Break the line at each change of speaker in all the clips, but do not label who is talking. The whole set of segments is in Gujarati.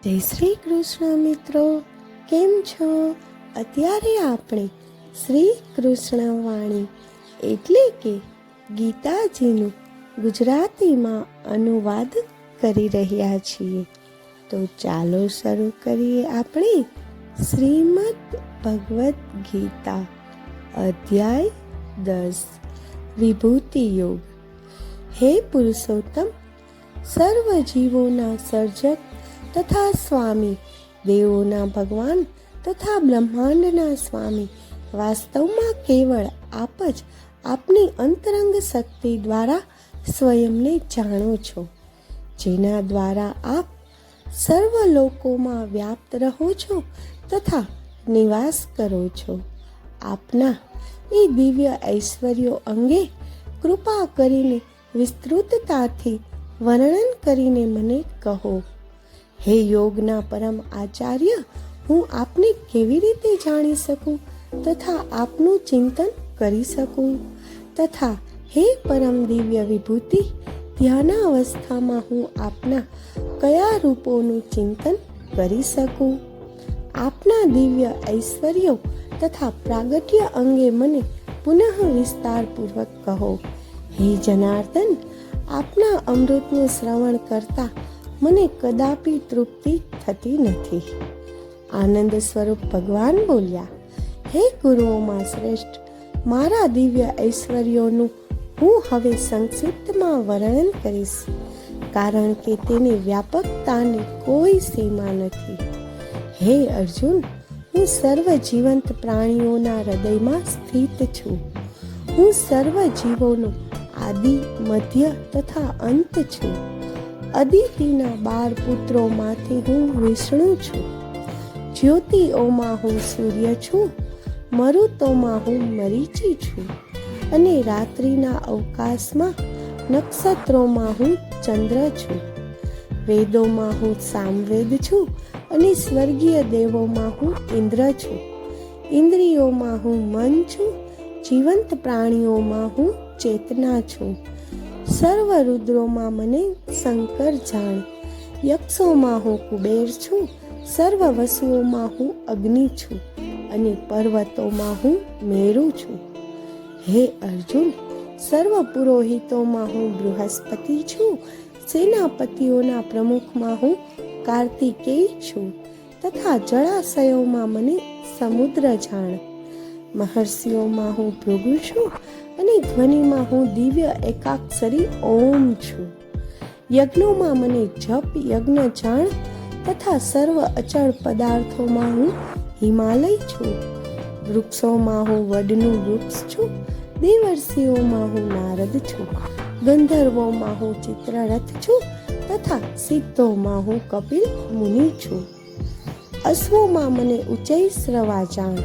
જય શ્રી કૃષ્ણ મિત્રો, કેમ છો? અત્યારે આપણે શ્રી કૃષ્ણ વાણી એટલે કે ગીતાજીનું ગુજરાતીમાં અનુવાદ કરી રહ્યા છીએ. તો ચાલો શરૂ કરીએ આપણે શ્રીમદ ભગવદ્ ગીતા અધ્યાય 10 વિભૂતિ યોગ. હે પુરુષોત્તમ, સર્વ જીવોના સર્જક તથા સ્વામી, દેવોના ભગવાન તથા બ્રહ્માંડના સ્વામી, વાસ્તવમાં કેવળ આપ જ આપની અંતરંગ શક્તિ દ્વારા સ્વયંને જાણો છો, જેના દ્વારા આપ સર્વ લોકોમાં વ્યાપ્ત રહો છો તથા નિવાસ કરો છો. આપના એ દિવ્ય ઐશ્વર્યો અંગે કૃપા કરીને વિસ્તૃતતાથી વર્ણન કરીને મને કહો. હે યોગના પરમ આચાર્ય, હું આપને કેવી રીતે જાણી શકું તથા આપનું ચિંતન કરી શકું? તથા હે પરમ દિવ્ય વિભૂતિ, ધ્યાનાવસ્થામાં હું આપના કયા રૂપોનું ચિંતન કરી શકું? આપના દિવ્ય ઐશ્વર્યો તથા પ્રાગટ્ય અંગે મને પુનઃ વિસ્તારપૂર્વક કહો. હે જનાર્દન, આપના અમૃતનું શ્રવણ કરતા મને કદાપી તૃપ્તિ થતી નથી. આનંદ સ્વરૂપ ભગવાન બોલ્યા, હે ગુરુઓમાં શ્રેષ્ઠ, મારા દિવ્ય ઐશ્વર્યોનું હું હવે સંક્ષિપ્તમાં વર્ણન કરીશ, કારણ કે તેની વ્યાપકતાની કોઈ સીમા નથી. હે અર્જુન, હું સર્વ જીવંત પ્રાણીઓના હૃદયમાં સ્થિત છું. હું સર્વ જીવોનો આદિ, મધ્ય તથા અંત છું. અદિતિના 12 પુત્રોમાંથી હું વિષ્ણુ છું. જ્યોતિઓમાં હું સૂર્ય છું, મરુતોમાં હું મરીચી છું, અને રાત્રિના અવકાશમાં નક્ષત્રોમાં હું ચંદ્ર છું. વેદોમાં હું સામવેદ છું, અને સ્વર્ગીય દેવોમાં હું ઇન્દ્ર છું. ઇન્દ્રિયોમાં હું મન છું, જીવંત પ્રાણીઓમાં હું ચેતના છું. સર્વ રુદ્રોમાં મને શંકર જાણ. યક્ષોમાં હું કુબેર છું, સર્વ વસુઓમાં હું અગ્નિ છું, અને પર્વતોમાં હું મેરુ છું. હે અર્જુન, સર્વ પુરોહિતોમાં હું બૃહસ્પતિ છું. સેનાપતિઓના પ્રમુખમાં હું કાર્તિકેય છું, તથા જળાશયોમાં મને સમુદ્ર જાણ. મહર્ષિઓમાં હું ભૃગુ છું, અને ધ્વનિમાં હું દિવ્ય એકાક્ષરી ઓમ છું. યજ્ઞોમાં મને જપ યજ્ઞ જાણ, તથા સર્વ અચળ પદાર્થોમાં હું હિમાલય છું. વૃક્ષોમાં હું વડનું વૃક્ષ છું. દેવર્ષિઓમાં હું નારદ છું. ગંધર્વોમાં હું ચિત્રરથ છું, તથા સિદ્ધોમાં હું કપિલ મુનિ છું. અશ્વોમાં મને ઉચ્ચૈશ્રવા જાણ,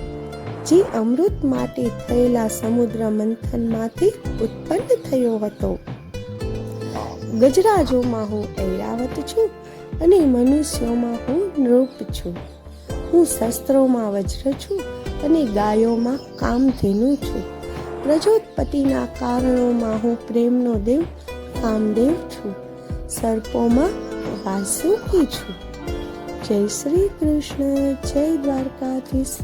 જે અમૃત માટે થયેલા સમુદ્ર મંથનમાંથી ઉત્પન્ન થયો હતો. ગજરાજોમાં હું ઐરાવત છું, અને મનુષ્યોમાં હું નૃપ છું. હું શસ્ત્રોમાં વજ્ર છું, અને ગાયોમાં કામધેનુ છું. પ્રજોત્પત્તિના કારણોમાં હું પ્રેમનો દેવ કામદેવ છું. સર્પોમાં વાસુકી છું. જય શ્રી કૃષ્ણ, જય દ્વારકાધીશ.